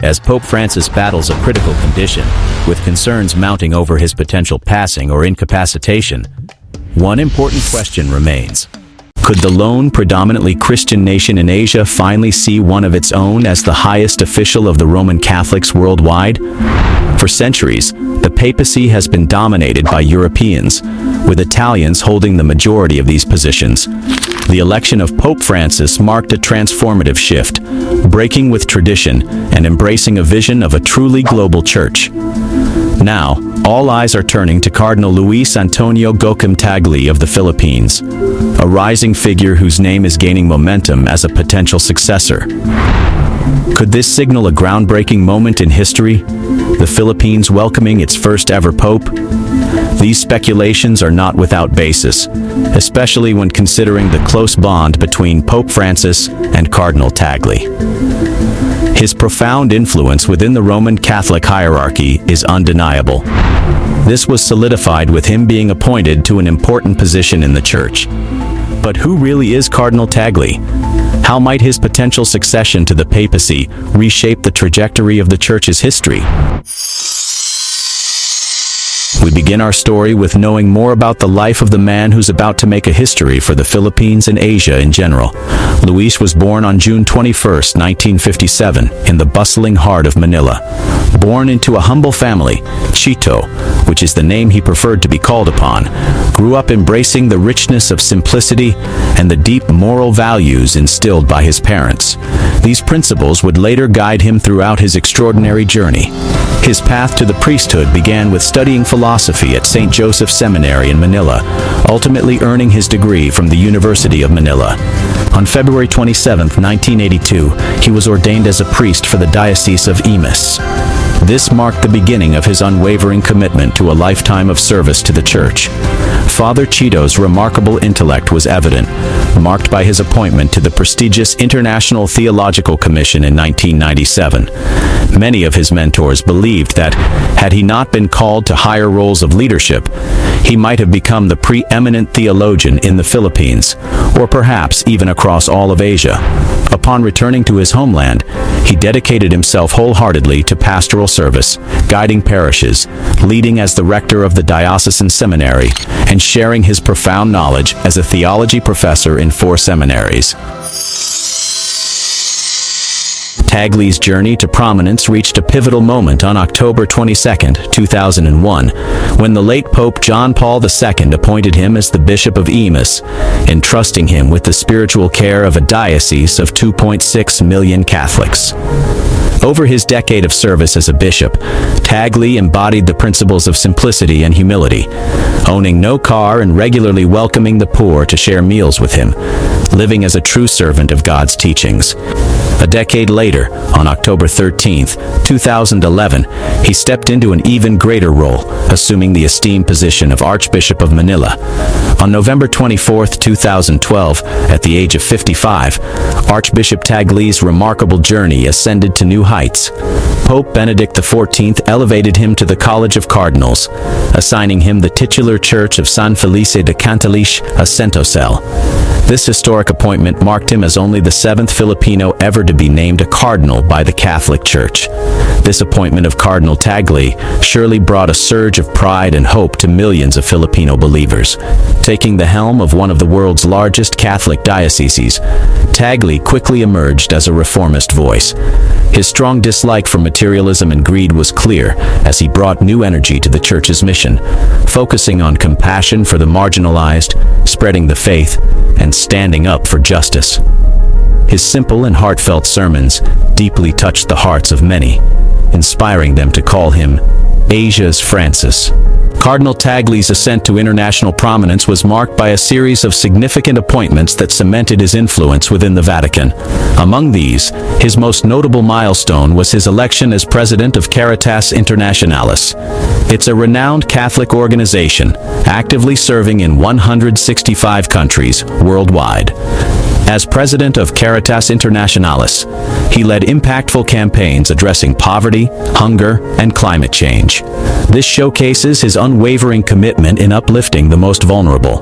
As Pope Francis battles a critical condition, with concerns mounting over his potential passing or incapacitation, one important question remains. Could the lone, predominantly Christian nation in Asia finally see one of its own as the highest official of the Roman Catholics worldwide? For centuries, the papacy has been dominated by Europeans, with Italians holding the majority of these positions. The election of Pope Francis marked a transformative shift, breaking with tradition and embracing a vision of a truly global church. Now, all eyes are turning to Cardinal Luis Tagle of the Philippines, a rising figure whose name is gaining momentum as a potential successor. Could this signal a groundbreaking moment in history? The Philippines welcoming its first ever pope? These speculations are not without basis, especially when considering the close bond between Pope Francis and Cardinal Tagle. His profound influence within the Roman Catholic hierarchy is undeniable. This was solidified with him being appointed to an important position in the Church. But who really is Cardinal Tagle? How might his potential succession to the papacy reshape the trajectory of the Church's history? We begin our story with knowing more about the life of the man who's about to make a history for the Philippines and Asia in general. Luis was born on June 21, 1957, in the bustling heart of Manila. Born into a humble family, Chito, which is the name he preferred to be called upon, grew up embracing the richness of simplicity and the deep moral values instilled by his parents. These principles would later guide him throughout his extraordinary journey. His path to the priesthood began with studying philosophy at St. Joseph's Seminary in Manila, ultimately earning his degree from the University of Manila. On February 27, 1982, he was ordained as a priest for the Diocese of Imus. This marked the beginning of his unwavering commitment to a lifetime of service to the Church. Father Chito's remarkable intellect was evident, marked by his appointment to the prestigious International Theological Commission in 1997. Many of his mentors believed that, had he not been called to higher roles of leadership, he might have become the preeminent theologian in the Philippines, or perhaps even across all of Asia. Upon returning to his homeland, he dedicated himself wholeheartedly to pastoral service, guiding parishes, leading as the rector of the diocesan seminary, and sharing his profound knowledge as a theology professor in 4 seminaries. Tagle's journey to prominence reached a pivotal moment on October 22, 2001, when the late Pope John Paul II appointed him as the Bishop of Imus, entrusting him with the spiritual care of a diocese of 2.6 million Catholics. Over his decade of service as a bishop, Tagle embodied the principles of simplicity and humility, owning no car and regularly welcoming the poor to share meals with him, living as a true servant of God's teachings. A decade later, on October 13, 2011, he stepped into an even greater role, assuming the esteemed position of Archbishop of Manila. On November 24, 2012, at the age of 55, Archbishop Tagle's remarkable journey ascended to new heights. Pope Benedict XIV elevated him to the College of Cardinals, assigning him the titular church of San Felice de Cantalice, Ascent. This historic appointment marked him as only the 7th Filipino ever to be named a cardinal by the Catholic Church. This appointment of Cardinal Tagle surely brought a surge of pride and hope to millions of Filipino believers. Taking the helm of one of the world's largest Catholic dioceses, Tagle quickly emerged as a reformist voice. His strong dislike for materialism and greed was clear as he brought new energy to the Church's mission, focusing on compassion for the marginalized, spreading the faith, and standing up for justice. His simple and heartfelt sermons deeply touched the hearts of many, inspiring them to call him Asia's Francis. Cardinal Tagle's ascent to international prominence was marked by a series of significant appointments that cemented his influence within the Vatican. Among these, his most notable milestone was his election as president of Caritas Internationalis. It's a renowned Catholic organization, actively serving in 165 countries worldwide. As president of Caritas Internationalis, he led impactful campaigns addressing poverty, hunger, and climate change. This showcases his unwavering commitment in uplifting the most vulnerable.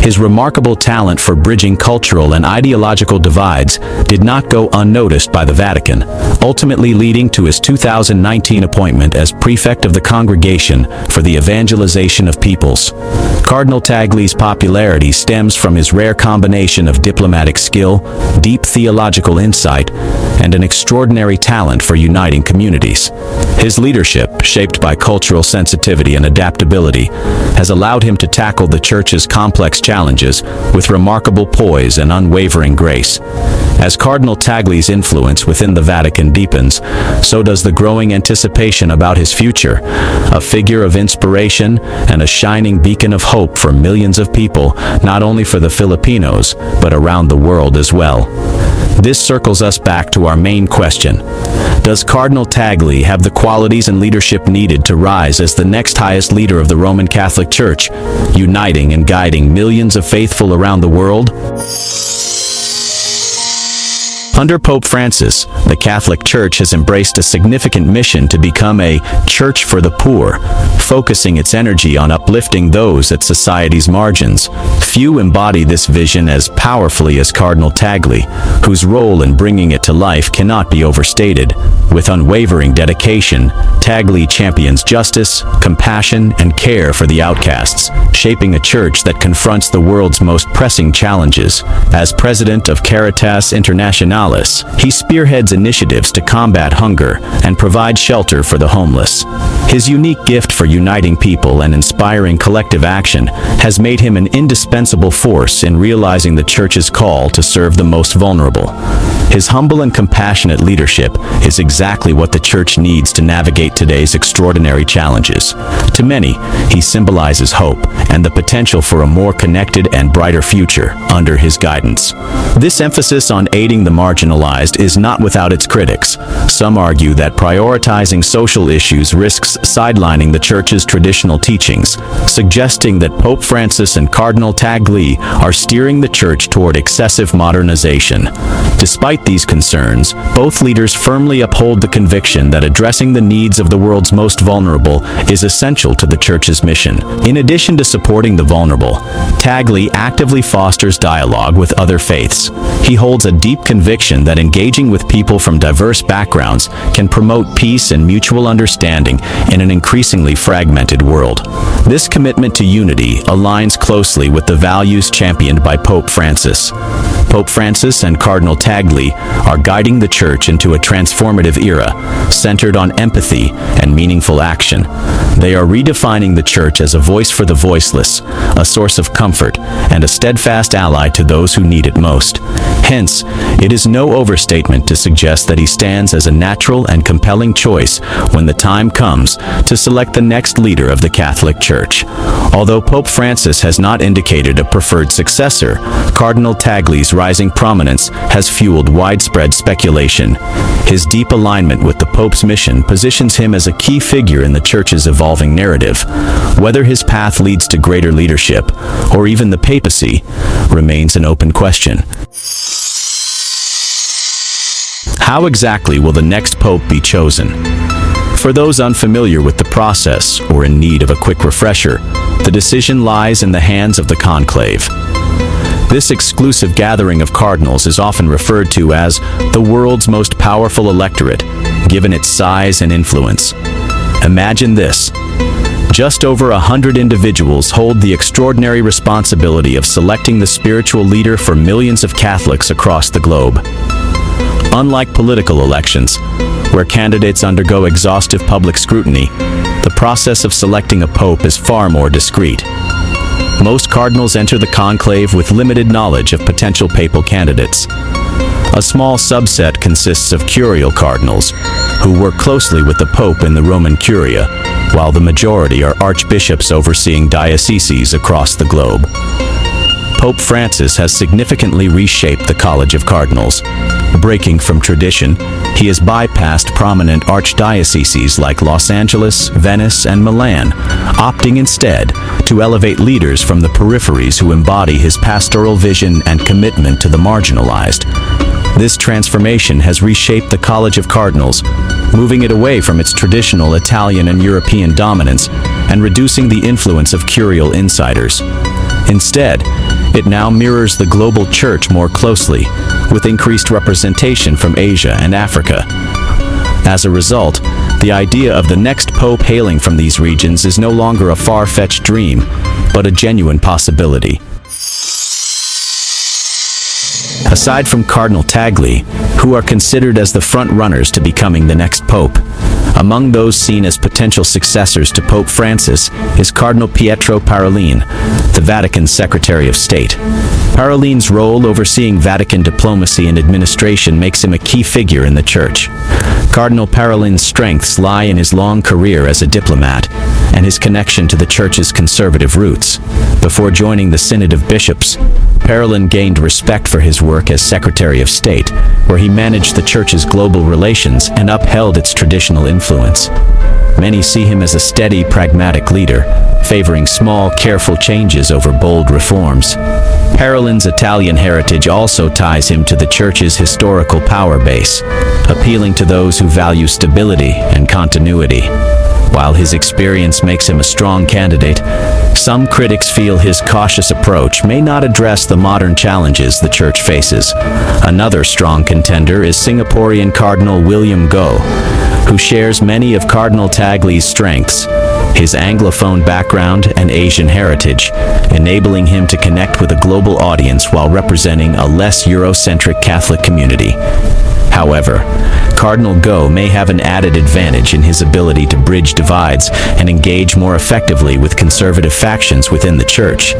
His remarkable talent for bridging cultural and ideological divides did not go unnoticed by the Vatican, ultimately leading to his 2019 appointment as prefect of the Congregation for the Evangelization of Peoples. Cardinal Tagle's popularity stems from his rare combination of diplomatic skill, deep theological insight, and an extraordinary talent for uniting communities. His leadership, shaped by cultural sensitivity and adaptability, has allowed him to tackle the Church's complex challenges with remarkable poise and unwavering grace. As Cardinal Tagle's influence within the Vatican deepens, so does the growing anticipation about his future, a figure of inspiration and a shining beacon of hope for millions of people, not only for the Filipinos, but around the world as well. This circles us back to our main question. Does Cardinal Tagle have the qualities and leadership needed to rise as the next highest leader of the Roman Catholic Church, uniting and guiding millions of faithful around the world? Under Pope Francis, the Catholic Church has embraced a significant mission to become a church for the poor, focusing its energy on uplifting those at society's margins. Few embody this vision as powerfully as Cardinal Tagle, whose role in bringing it to life cannot be overstated. With unwavering dedication, Tagle champions justice, compassion, and care for the outcasts, shaping a church that confronts the world's most pressing challenges. As president of Caritas Internationalis, he spearheads initiatives to combat hunger and provide shelter for the homeless. His unique gift for uniting people and inspiring collective action has made him an indispensable force in realizing the Church's call to serve the most vulnerable. His humble and compassionate leadership is exactly what the Church needs to navigate today's extraordinary challenges. To many, he symbolizes hope and the potential for a more connected and brighter future under his guidance. This emphasis on aiding the marginalized is not without its critics. Some argue that prioritizing social issues risks sidelining the Church's traditional teachings, suggesting that Pope Francis and Cardinal Tagle are steering the Church toward excessive modernization. Despite these concerns, both leaders firmly uphold the conviction that addressing the needs of the world's most vulnerable is essential to the Church's mission. In addition to supporting the vulnerable, Tagle actively fosters dialogue with other faiths. He holds a deep conviction that engaging with people from diverse backgrounds can promote peace and mutual understanding in an increasingly fragmented world. This commitment to unity aligns closely with the values championed by Pope Francis. Pope Francis and Cardinal Tagle are guiding the Church into a transformative era, centered on empathy and meaningful action. They are redefining the Church as a voice for the voiceless, a source of comfort, and a steadfast ally to those who need it most. Hence, it is no overstatement to suggest that he stands as a natural and compelling choice when the time comes to select the next leader of the Catholic Church. Although Pope Francis has not indicated a preferred successor, Cardinal Tagle's rising prominence has fueled widespread speculation. His deep alignment with the Pope's mission positions him as a key figure in the Church's evolving narrative. Whether his path leads to greater leadership, or even the papacy, remains an open question. How exactly will the next pope be chosen? For those unfamiliar with the process or in need of a quick refresher, the decision lies in the hands of the conclave. This exclusive gathering of cardinals is often referred to as the world's most powerful electorate, given its size and influence. Imagine this. Just over 100 individuals hold the extraordinary responsibility of selecting the spiritual leader for millions of Catholics across the globe. Unlike political elections, where candidates undergo exhaustive public scrutiny, the process of selecting a pope is far more discreet. Most cardinals enter the conclave with limited knowledge of potential papal candidates. A small subset consists of curial cardinals, who work closely with the Pope in the Roman Curia, while the majority are archbishops overseeing dioceses across the globe. Pope Francis has significantly reshaped the College of Cardinals, Breaking from tradition, he has bypassed prominent archdioceses like Los Angeles, Venice, and Milan, opting instead to elevate leaders from the peripheries who embody his pastoral vision and commitment to the marginalized. This transformation has reshaped the College of Cardinals, moving it away from its traditional Italian and European dominance and reducing the influence of curial insiders. Instead, it now mirrors the global church more closely, with increased representation from Asia and Africa. As a result, the idea of the next pope hailing from these regions is no longer a far-fetched dream, but a genuine possibility. Aside from Cardinal Tagle, who are considered as the front-runners to becoming the next pope, among those seen as potential successors to Pope Francis is Cardinal Pietro Parolin, the Vatican's Secretary of State. Parolin's role overseeing Vatican diplomacy and administration makes him a key figure in the Church. Cardinal Parolin's strengths lie in his long career as a diplomat and his connection to the Church's conservative roots. Before joining the Synod of Bishops, Parolin gained respect for his work as Secretary of State, where he managed the Church's global relations and upheld its traditional influence. Many see him as a steady, pragmatic leader, favoring small, careful changes over bold reforms. Parolin's Italian heritage also ties him to the Church's historical power base, appealing to those who value stability and continuity. While his experience makes him a strong candidate, some critics feel his cautious approach may not address the modern challenges the Church faces. Another strong contender is Singaporean Cardinal William Goh, who shares many of Cardinal Tagle's strengths, his Anglophone background and Asian heritage, enabling him to connect with a global audience while representing a less Eurocentric Catholic community. However, Cardinal Goh may have an added advantage in his ability to bridge divides and engage more effectively with conservative factions within the Church.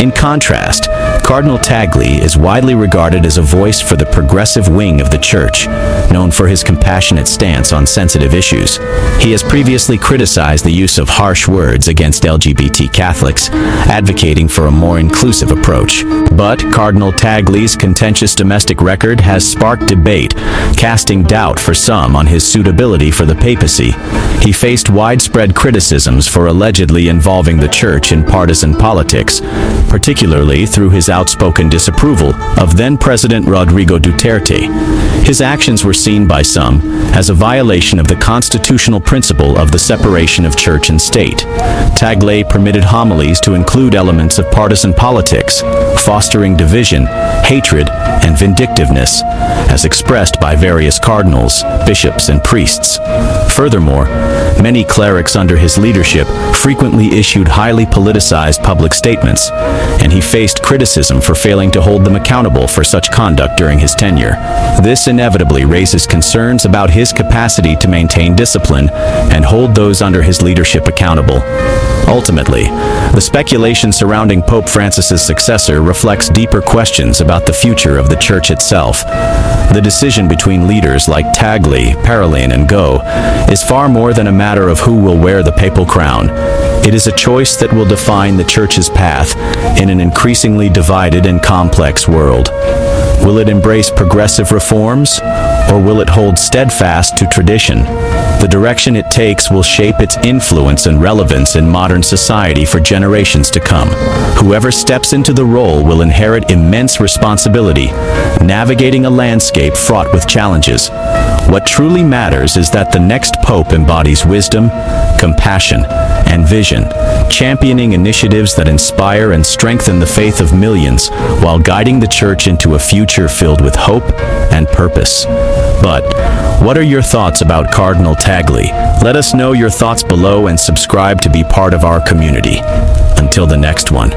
In contrast, Cardinal Tagle is widely regarded as a voice for the progressive wing of the Church, known for his compassionate stance on sensitive issues. He has previously criticized the use of harsh words against LGBT Catholics, advocating for a more inclusive approach. But Cardinal Tagle's contentious domestic record has sparked debate, casting doubt for some on his suitability for the papacy. He faced widespread criticisms for allegedly involving the Church in partisan politics, particularly through his outspoken disapproval of then-President Rodrigo Duterte. His actions were seen by some as a violation of the constitutional principle of the separation of church and state. Tagle permitted homilies to include elements of partisan politics, fostering division, hatred, and vindictiveness, as expressed by various cardinals, bishops, and priests. Furthermore, many clerics under his leadership frequently issued highly politicized public statements, and he faced criticism for failing to hold them accountable for such conduct during his tenure. This inevitably raises concerns about his capacity to maintain discipline and hold those under his leadership accountable. Ultimately, the speculation surrounding Pope Francis's successor reflects deeper questions about the future of the Church itself. The decision between leaders like Tagle, Parolin, and Goh is far more than a matter of who will wear the papal crown. It is a choice that will define the Church's path in an increasingly divided and complex world. Will it embrace progressive reforms, or will it hold steadfast to tradition? The direction it takes will shape its influence and relevance in modern society for generations to come. Whoever steps into the role will inherit immense responsibility, navigating a landscape fraught with challenges. What truly matters is that the next pope embodies wisdom, compassion, and vision, championing initiatives that inspire and strengthen the faith of millions while guiding the Church into a future filled with hope and purpose. But what are your thoughts about Cardinal Tagle? Let us know your thoughts below and subscribe to be part of our community. Until the next one.